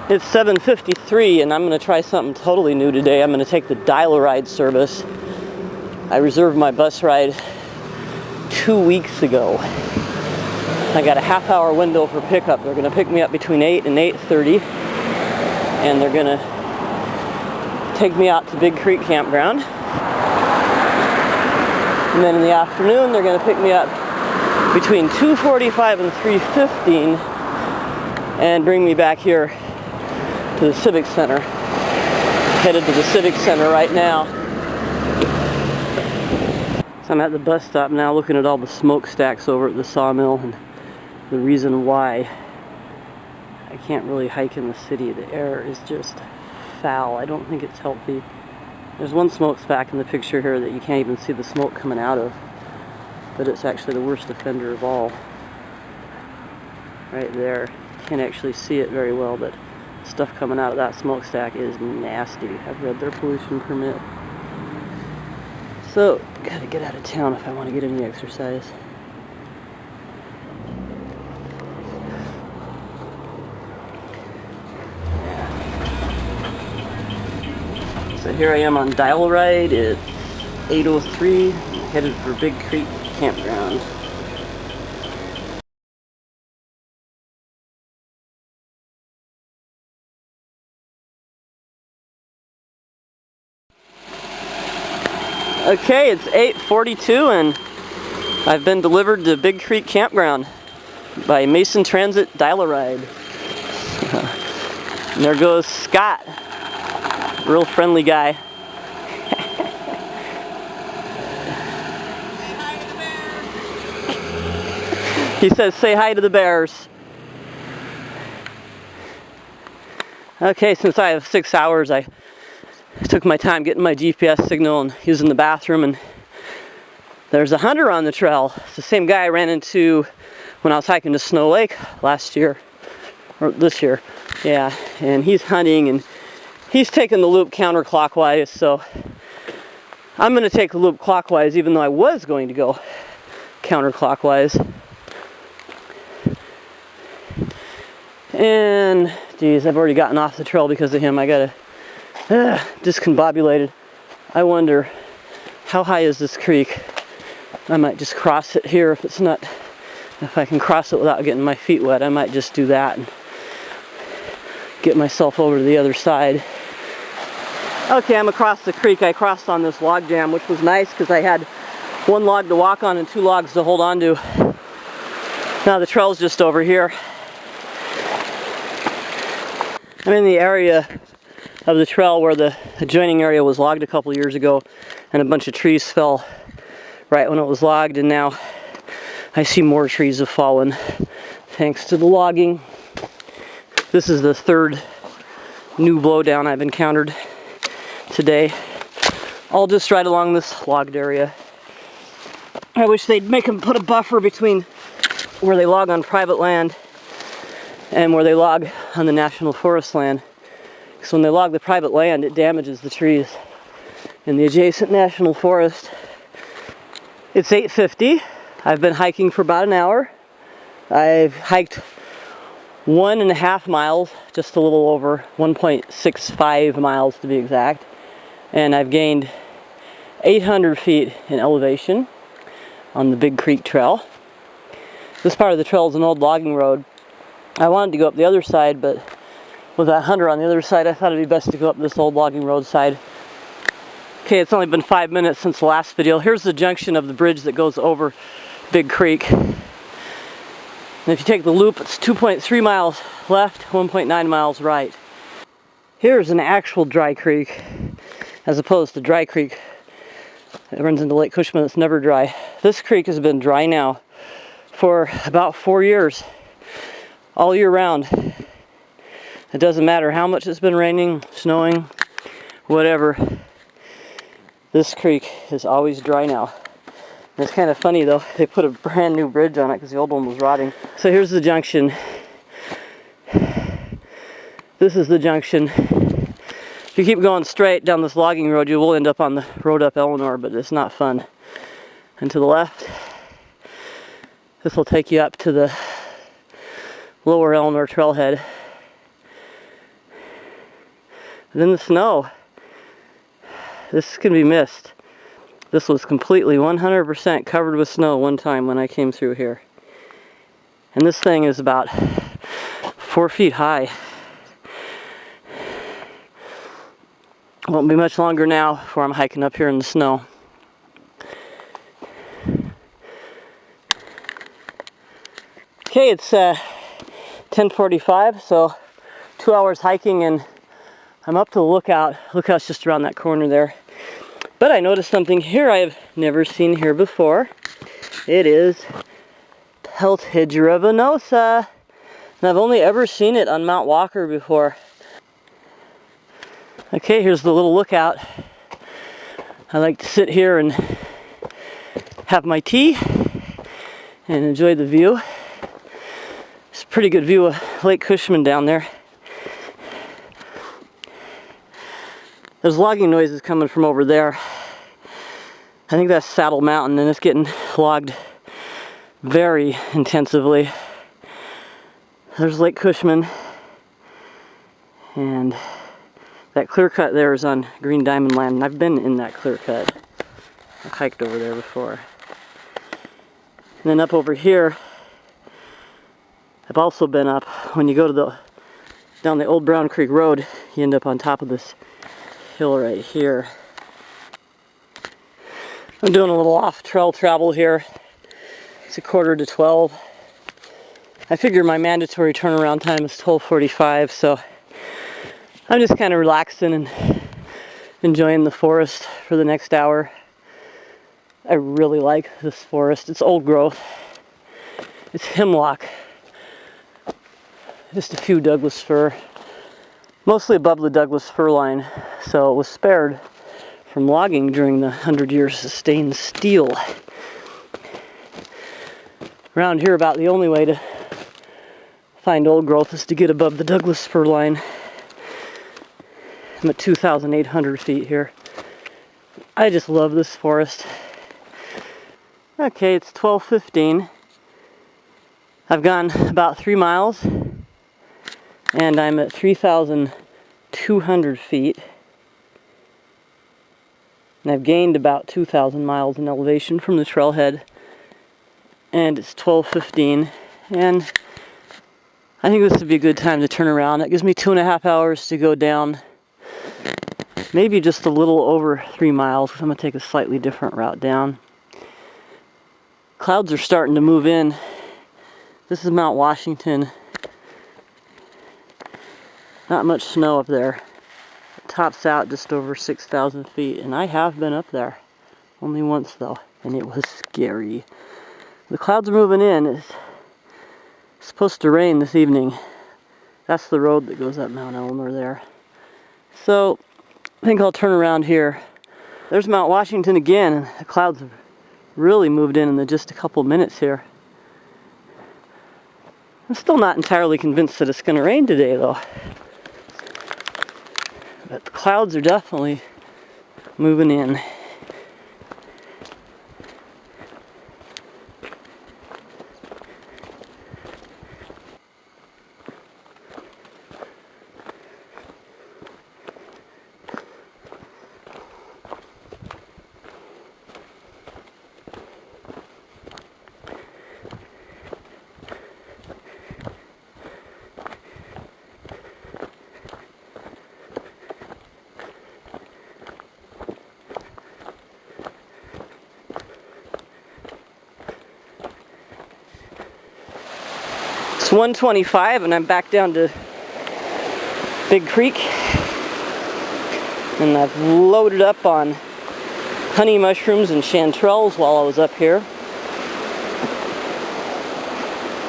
It's 7:53 and I'm going to try something totally new today. I'm going to take the Dial-A-Ride service. I reserved my bus ride 2 weeks ago. I got a half-hour window for pickup. They're going to pick me up between 8 and 8:30, and they're going to take me out to Big Creek Campground. And then in the afternoon, they're going to pick me up between 2:45 and 3:15 and bring me back here to the Civic Center. Headed to the Civic Center right now. So I'm at the bus stop now looking at all the smokestacks over at the sawmill, and the reason why I can't really hike in the city. The air is just foul. I don't think it's healthy. There's one smokestack in the picture here that you can't even see the smoke coming out of, but it's actually the worst offender of all. Right there. Can't actually see it very well, but stuff coming out of that smokestack is nasty. I've read their pollution permit. So, gotta get out of town if I want to get any exercise. So here I am on Dial-A-Ride. It's 8:03, headed for Big Creek Campground. Okay, it's 8:42 and I've been delivered to Big Creek Campground by Mason Transit Dial-A-Ride. And there goes Scott. Real friendly guy. He says, say hi to the bears. Okay, since I have 6 hours, I took my time getting my GPS signal and using the bathroom, and there's a hunter on the trail. It's the same guy I ran into when I was hiking to Snow Lake last year, or this year. Yeah, and he's hunting and he's taking the loop counterclockwise, so I'm going to take the loop clockwise even though I was going to go counterclockwise. And, geez, I've already gotten off the trail because of him. I got discombobulated. I wonder, how high is this creek? I might just cross it here if I can cross it without getting my feet wet. I might just do that and get myself over to the other side. Okay, I'm across the creek. I crossed on this log jam, which was nice because I had one log to walk on and 2 logs to hold on to. Now the trail's just over here. I'm in the area of the trail where the adjoining area was logged a couple years ago, and a bunch of trees fell right when it was logged, and now I see more trees have fallen thanks to the logging. This is the 3rd new blowdown I've encountered today, all just right along this logged area. I wish they'd make them put a buffer between where they log on private land and where they log on the National Forest land. Because when they log the private land, it damages the trees in the adjacent National Forest. It's 8:50. I've been hiking for about an hour. I've hiked 1.5 miles, just a little over 1.65 miles to be exact. And I've gained 800 feet in elevation on the Big Creek Trail. This part of the trail is an old logging road. I wanted to go up the other side, but with that hunter on the other side, I thought it'd be best to go up this old logging road side. Okay, it's only been 5 minutes since the last video. Here's the junction of the bridge that goes over Big Creek. And if you take the loop, it's 2.3 miles left, 1.9 miles right. Here's an actual dry creek, as opposed to dry creek. It runs into Lake Cushman, it's never dry. This creek has been dry now for about 4 years, all year round. It doesn't matter how much it's been raining, snowing, whatever. This creek is always dry now. And it's kind of funny though, they put a brand new bridge on it because the old one was rotting. So here's the junction. This is the junction. If you keep going straight down this logging road, you will end up on the road up Eleanor, but it's not fun. And to the left, this will take you up to the lower Eleanor trailhead. And then the snow. This can be missed. This was completely 100% covered with snow one time when I came through here. And this thing is about 4 feet high. Won't be much longer now before I'm hiking up here in the snow. Okay, it's 10:45, so 2 hours hiking, and I'm up to the lookout. Lookout's just around that corner there. But I noticed something here I've never seen here before. It is Peltidra venosa. And I've only ever seen it on Mount Walker before. Okay, here's the little lookout. I like to sit here and have my tea and enjoy the view. It's a pretty good view of Lake Cushman down there. There's logging noises coming from over there. I think that's Saddle Mountain, and it's getting logged very intensively. There's Lake Cushman, and that clear cut there is on Green Diamond Land, and I've been in that clear cut. I've hiked over there before. And then up over here, I've also been up. When you go to down the old Brown Creek Road, you end up on top of this hill right here. I'm doing a little off-trail travel here. It's 11:45. I figure my mandatory turnaround time is 12:45, so I'm just kind of relaxing and enjoying the forest for the next hour. I really like this forest. It's old growth. It's hemlock. Just a few Douglas fir. Mostly above the Douglas fir line, so it was spared from logging during the 100 years sustained steel. Around here, about the only way to find old growth is to get above the Douglas fir line. I'm at 2,800 feet here. I just love this forest. Okay, it's 12:15. I've gone about 3 miles, and I'm at 3,200 feet. And I've gained about 2,000 miles in elevation from the trailhead. And it's 12:15, and I think this would be a good time to turn around. That gives me 2.5 hours to go down, maybe just a little over 3 miles, because I'm going to take a slightly different route down. Clouds are starting to move in. This is Mount Washington. Not much snow up there. It tops out just over 6,000 feet, and I have been up there. Only once though, and it was scary. The clouds are moving in. It's supposed to rain this evening. That's the road that goes up Mount Elmer there. So, I think I'll turn around here. There's Mount Washington again, and the clouds have really moved in just a couple minutes here. I'm still not entirely convinced that it's going to rain today, though. But the clouds are definitely moving in. It's 1:25 and I'm back down to Big Creek, and I've loaded up on honey mushrooms and chanterelles while I was up here.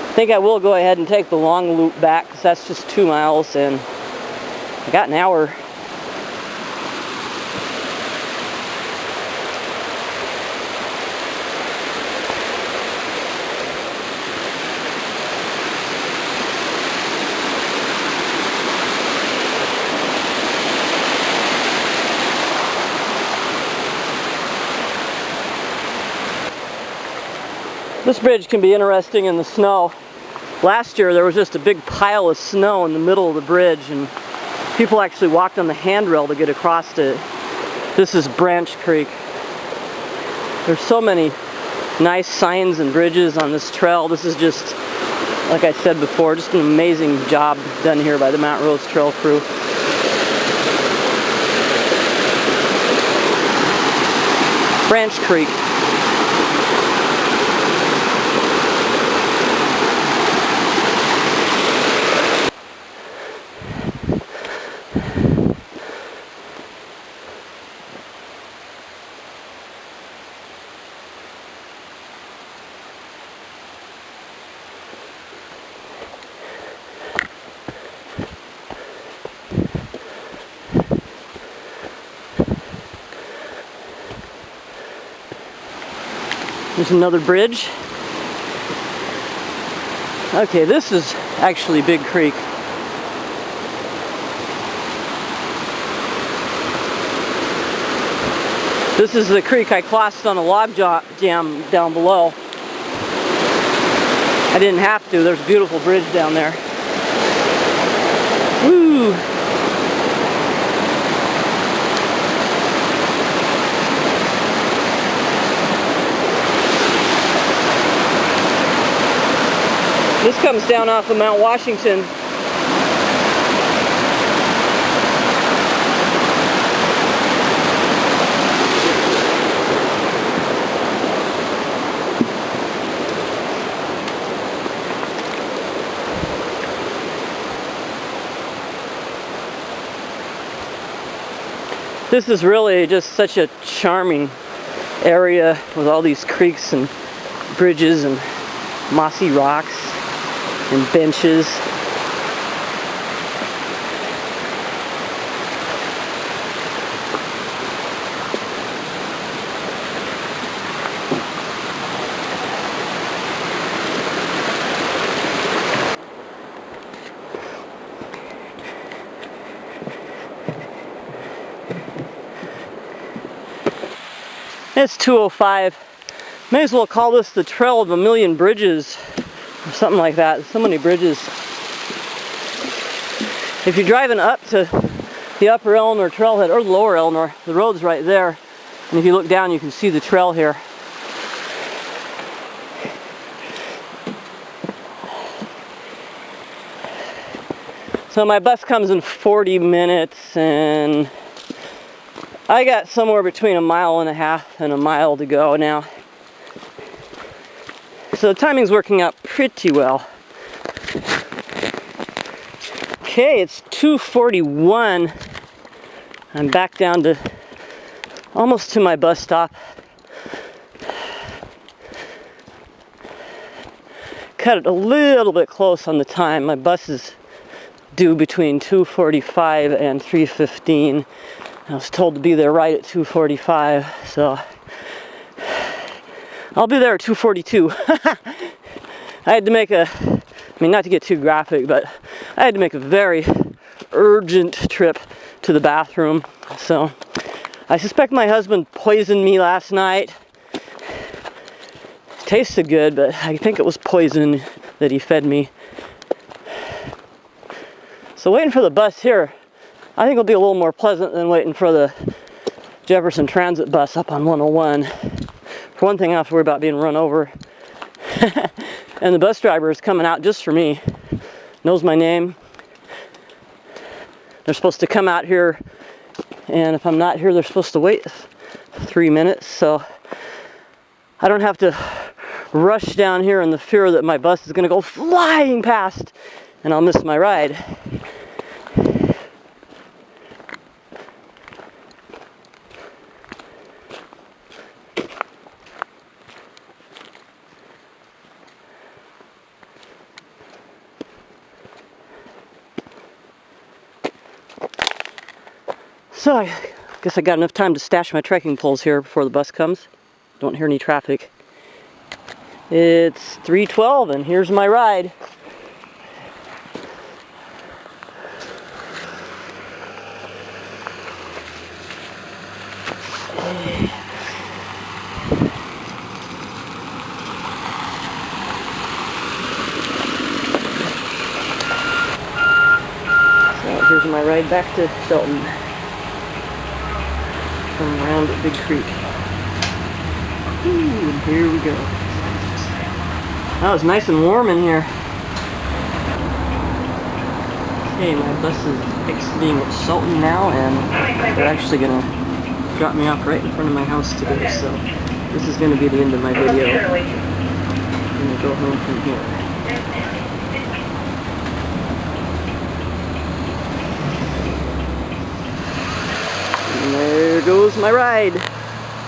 I think I will go ahead and take the long loop back, because that's just 2 miles and I got an hour. This bridge can be interesting in the snow. Last year there was just a big pile of snow in the middle of the bridge, and People actually walked on the handrail to get across it. This is Branch Creek. There's so many nice signs and bridges on this trail. This is just, like I said before, just an amazing job done here by the Mountain Roads Trail crew. Branch Creek. There's another bridge. Okay, this is actually Big Creek. This is the creek I crossed on a log jam down below. I didn't have to. There's a beautiful bridge down there. Woo! This comes down off of Mount Washington. This is really just such a charming area with all these creeks and bridges and mossy rocks and benches. It's 2:05. May as well call this the Trail of a Million Bridges or something like that. So many bridges. If you're driving up to the Upper Eleanor Trailhead or the Lower Eleanor, the road's right there. And if you look down, you can see the trail here. So my bus comes in 40 minutes and I got somewhere between 1.5 miles and 1 mile to go now. So the timing's working out pretty well. Okay, it's 2:41. I'm back down to almost to my bus stop. Cut it a little bit close on the time. My bus is due between 2:45 and 3:15. I was told to be there right at 2:45, so I'll be there at 2:42. I had to make not to get too graphic, but I had to make a very urgent trip to the bathroom. So I suspect my husband poisoned me last night. It tasted good, but I think it was poison that he fed me. So waiting for the bus here, I think it'll be a little more pleasant than waiting for the Jefferson Transit bus up on 101. For one thing, I don't have to worry about being run over. And the bus driver is coming out just for me. Knows my name. They're supposed to come out here, and if I'm not here, they're supposed to wait 3 minutes. So I don't have to rush down here in the fear that my bus is going to go flying past and I'll miss my ride. So I guess I got enough time to stash my trekking poles here before the bus comes. Don't hear any traffic. It's 3:12 and here's my ride. So here's my ride back to Shelton from around at Big Creek. Ooh, here we go. Oh, it's nice and warm in here. Okay, my bus is exiting Shelton now, and they're actually gonna drop me off right in front of my house today, so this is gonna be the end of my video. I'm gonna go home from here. And there goes my ride.